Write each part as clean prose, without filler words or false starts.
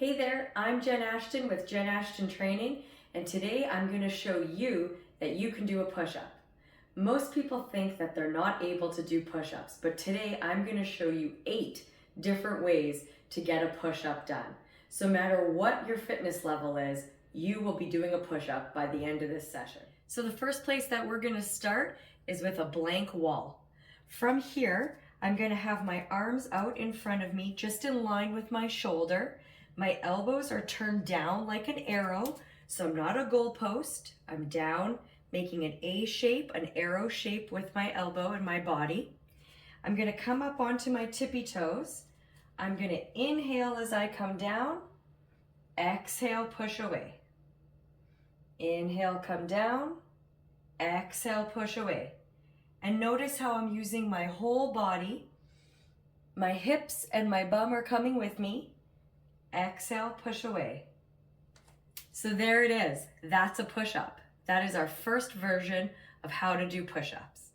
Hey there, I'm Jen Ashton with Jen Ashton Training, and today I'm going to show you that you can do a push-up. Most people think that they're not able to do push-ups, but today I'm going to show you 8 different ways to get a push-up done. So no matter what your fitness level is, you will be doing a push-up by the end of this session. So the first place that we're going to start is with a blank wall. From here, I'm going to have my arms out in front of me, just in line with my shoulder. My elbows are turned down like an arrow, so I'm not a goalpost. I'm down, making an A shape, an arrow shape with my elbow and my body. I'm going to come up onto my tippy toes. I'm going to inhale as I come down. Exhale, push away. Inhale, come down. Exhale, push away. And notice how I'm using my whole body. My hips and my bum are coming with me. Exhale, push away. So there it is. That's a push-up. That is our first version of how to do push-ups.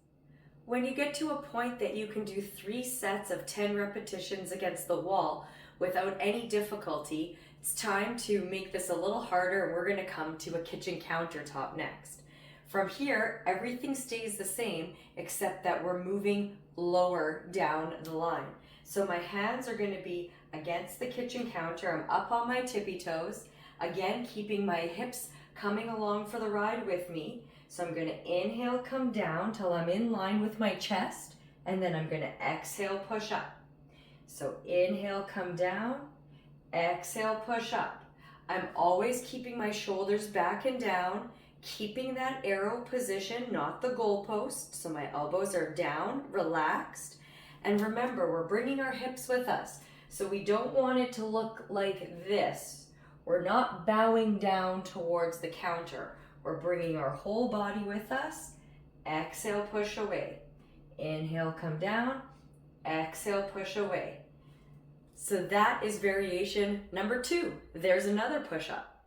When you get to a point that you can do 3 sets of 10 repetitions against the wall without any difficulty, it's time to make this a little harder, and we're going to come to a kitchen countertop next. From here, everything stays the same except that we're moving lower down the line. So my hands are going to be against the kitchen counter. I'm up on my tippy toes. Again, keeping my hips coming along for the ride with me. So I'm going to inhale, come down till I'm in line with my chest, and then I'm going to exhale, push up. So inhale, come down, exhale, push up. I'm always keeping my shoulders back and down, keeping that arrow position, not the goalpost. So my elbows are down, relaxed. And remember, we're bringing our hips with us. So we don't want it to look like this. We're not bowing down towards the counter. We're bringing our whole body with us. Exhale, push away. Inhale, come down. Exhale, push away. So that is variation number 2. There's another push-up.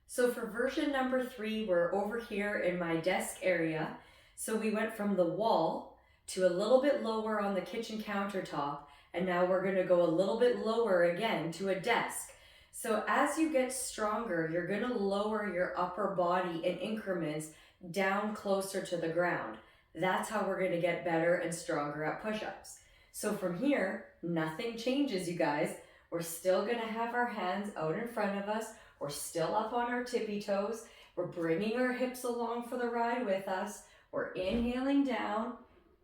So for version number 3, we're over here in my desk area. So we went from the wall to a little bit lower on the kitchen countertop, and now we're going to go a little bit lower again to a desk. So as you get stronger, you're going to lower your upper body in increments down closer to the ground. That's how we're going to get better and stronger at push-ups. So from here, nothing changes, you guys. We're still going to have our hands out in front of us. We're still up on our tippy toes. We're bringing our hips along for the ride with us. We're inhaling down,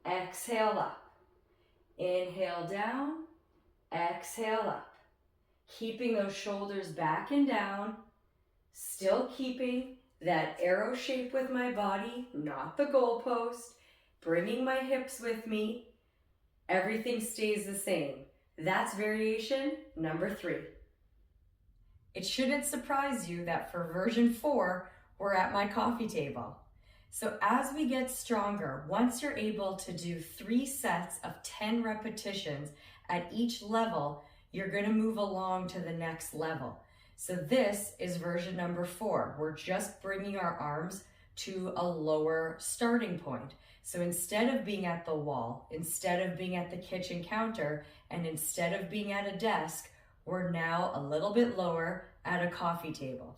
exhale up. Inhale down, exhale up. Keeping those shoulders back and down, still keeping that arrow shape with my body, not the goalpost, bringing my hips with me. Everything stays the same. That's variation number 3. It shouldn't surprise you that for version 4, we're at my coffee table. So as we get stronger, once you're able to do 3 sets of 10 repetitions at each level, you're going to move along to the next level. So this is version number 4. We're just bringing our arms to a lower starting point. So instead of being at the wall, instead of being at the kitchen counter, and instead of being at a desk, we're now a little bit lower at a coffee table.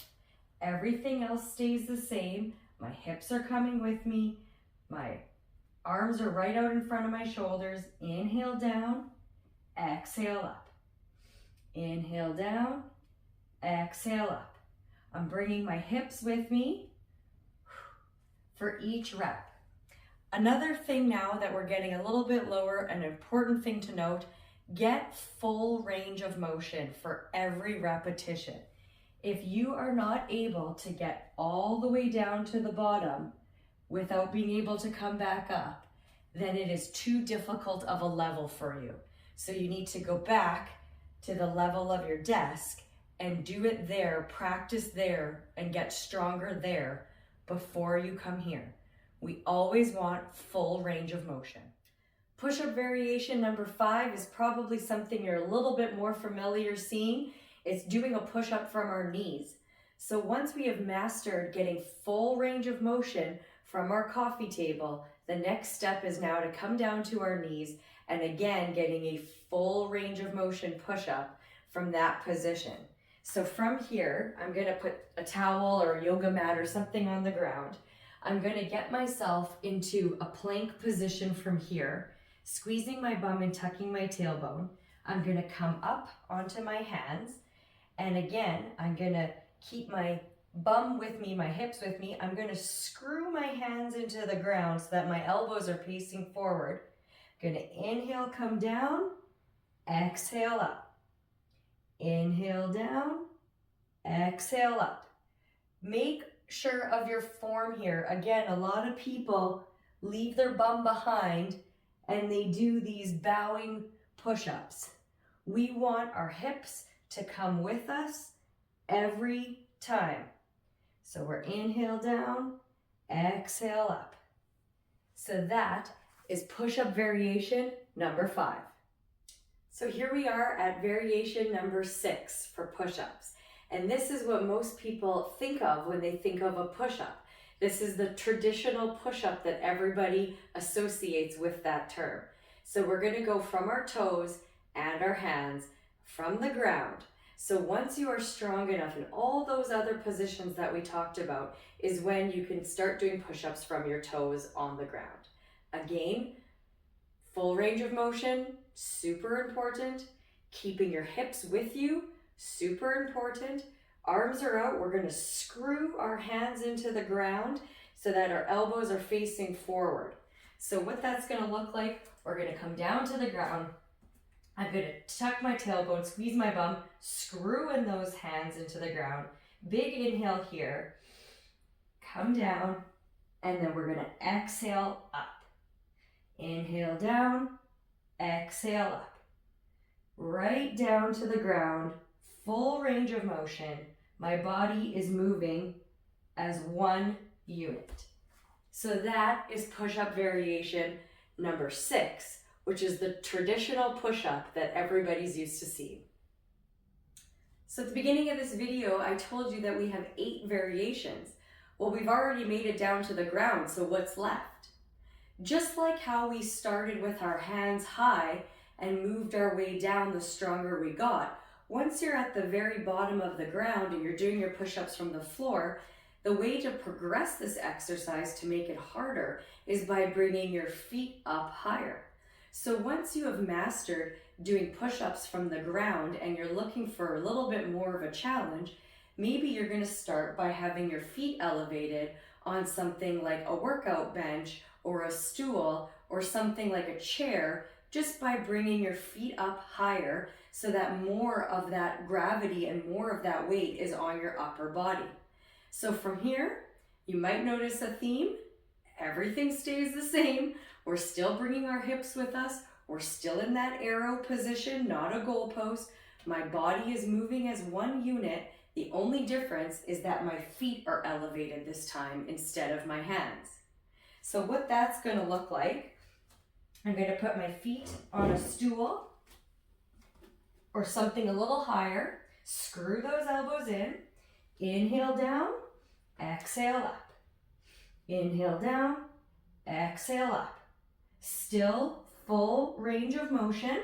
Everything else stays the same. My hips are coming with me. My arms are right out in front of my shoulders. Inhale down, exhale up. Inhale down, exhale up. I'm bringing my hips with me for each rep. Another thing now that we're getting a little bit lower, an important thing to note, get full range of motion for every repetition. If you are not able to get all the way down to the bottom without being able to come back up, then it is too difficult of a level for you. So you need to go back to the level of your desk and do it there, practice there, and get stronger there before you come here. We always want full range of motion. Push-up variation number 5 is probably something you're a little bit more familiar seeing. It's doing a push-up from our knees. So once we have mastered getting full range of motion from our coffee table, the next step is now to come down to our knees and again getting a full range of motion push-up from that position. So from here, I'm gonna put a towel or a yoga mat or something on the ground. I'm gonna get myself into a plank position from here, squeezing my bum and tucking my tailbone. I'm gonna come up onto my hands. And again, I'm gonna keep my bum with me, my hips with me. I'm gonna screw my hands into the ground so that my elbows are facing forward. I'm gonna inhale, come down, exhale up. Inhale down, exhale up. Make sure of your form here. Again, a lot of people leave their bum behind and they do these bowing push-ups. We want our hips to come with us every time. So we're inhale down, exhale up. So that is push-up variation number 5. So here we are at variation number 6 for push-ups. And this is what most people think of when they think of a push-up. This is the traditional push-up that everybody associates with that term. So we're gonna go from our toes and our hands from the ground. So once you are strong enough in all those other positions that we talked about is when you can start doing push-ups from your toes on the ground. Again, full range of motion, super important. Keeping your hips with you, super important. Arms are out. We're going to screw our hands into the ground so that our elbows are facing forward. So what that's going to look like, we're going to come down to the ground. I'm going to tuck my tailbone, squeeze my bum, screw in those hands into the ground. Big inhale here. Come down, and then we're going to exhale up. Inhale down, exhale up. Right down to the ground, full range of motion. My body is moving as one unit. So that is push-up variation number 6, which is the traditional push-up that everybody's used to seeing. So at the beginning of this video, I told you that we have 8 variations. Well, we've already made it down to the ground, so what's left? Just like how we started with our hands high and moved our way down the stronger we got, once you're at the very bottom of the ground and you're doing your push-ups from the floor, the way to progress this exercise to make it harder is by bringing your feet up higher. So once you have mastered doing push-ups from the ground and you're looking for a little bit more of a challenge, maybe you're going to start by having your feet elevated on something like a workout bench or a stool or something like a chair, just by bringing your feet up higher so that more of that gravity and more of that weight is on your upper body. So from here, you might notice a theme. Everything stays the same. We're still bringing our hips with us. We're still in that arrow position, not a goalpost. My body is moving as one unit. The only difference is that my feet are elevated this time instead of my hands. So what that's going to look like, I'm going to put my feet on a stool or something a little higher. Screw those elbows in. Inhale down, exhale up. Inhale down, exhale up. Still full range of motion.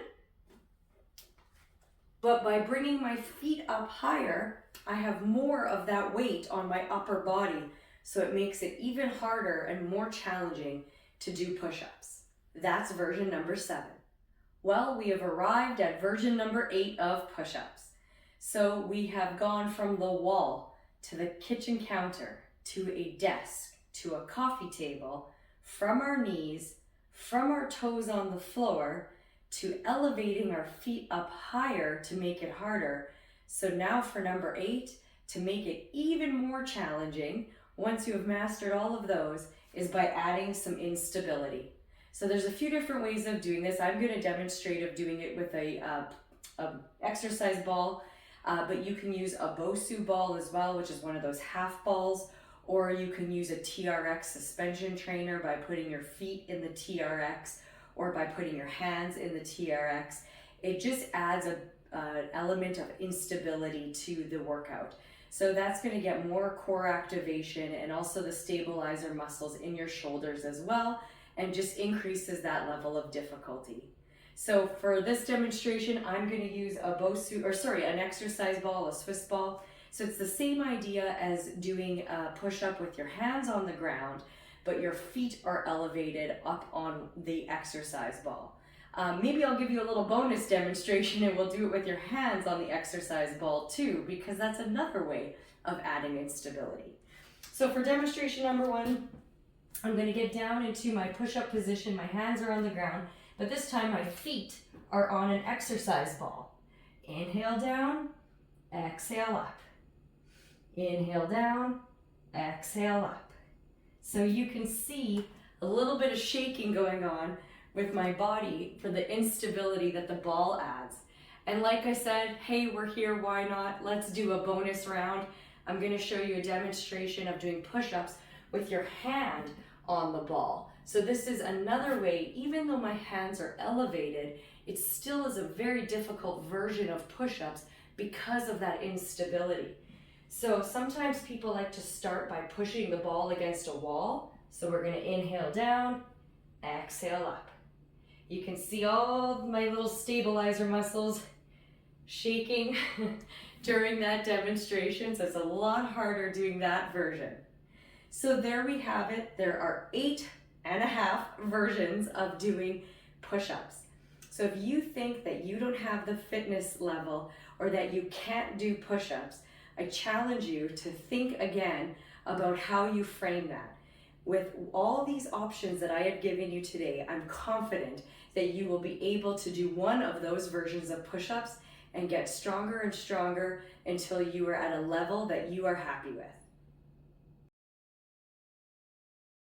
But by bringing my feet up higher, I have more of that weight on my upper body, so it makes it even harder and more challenging to do push-ups. That's version number 7. Well, we have arrived at version number 8 of push-ups. So we have gone from the wall to the kitchen counter, to a desk, to a coffee table, from our knees, from our toes on the floor, to elevating our feet up higher to make it harder. So now for number 8, to make it even more challenging, once you have mastered all of those, is by adding some instability. So there's a few different ways of doing this. I'm going to demonstrate of doing it with a exercise ball, but you can use a Bosu ball as well, which is one of those half balls, or you can use a TRX suspension trainer by putting your feet in the TRX or by putting your hands in the TRX. It just adds an element of instability to the workout. So that's going to get more core activation and also the stabilizer muscles in your shoulders as well, and just increases that level of difficulty. So for this demonstration, I'm going to use a an exercise ball, a Swiss ball. So it's the same idea as doing a push-up with your hands on the ground, but your feet are elevated up on the exercise ball. Maybe I'll give you a little bonus demonstration and we'll do it with your hands on the exercise ball too, because that's another way of adding instability. So for demonstration number 1, I'm going to get down into my push-up position. My hands are on the ground, but this time my feet are on an exercise ball. Inhale down, exhale up. Inhale down, exhale up. So you can see a little bit of shaking going on with my body for the instability that the ball adds. And like I said, hey, we're here, why not? Let's do a bonus round. I'm going to show you a demonstration of doing push-ups with your hand on the ball. So this is another way, even though my hands are elevated, it still is a very difficult version of push-ups because of that instability. So sometimes people like to start by pushing the ball against a wall. So we're going to inhale down, exhale up. You can see all my little stabilizer muscles shaking during that demonstration. So it's a lot harder doing that version. So there we have it. There are 8.5 versions of doing push-ups. So if you think that you don't have the fitness level or that you can't do push-ups, I challenge you to think again about how you frame that. With all these options that I have given you today, I'm confident that you will be able to do one of those versions of push-ups and get stronger and stronger until you are at a level that you are happy with.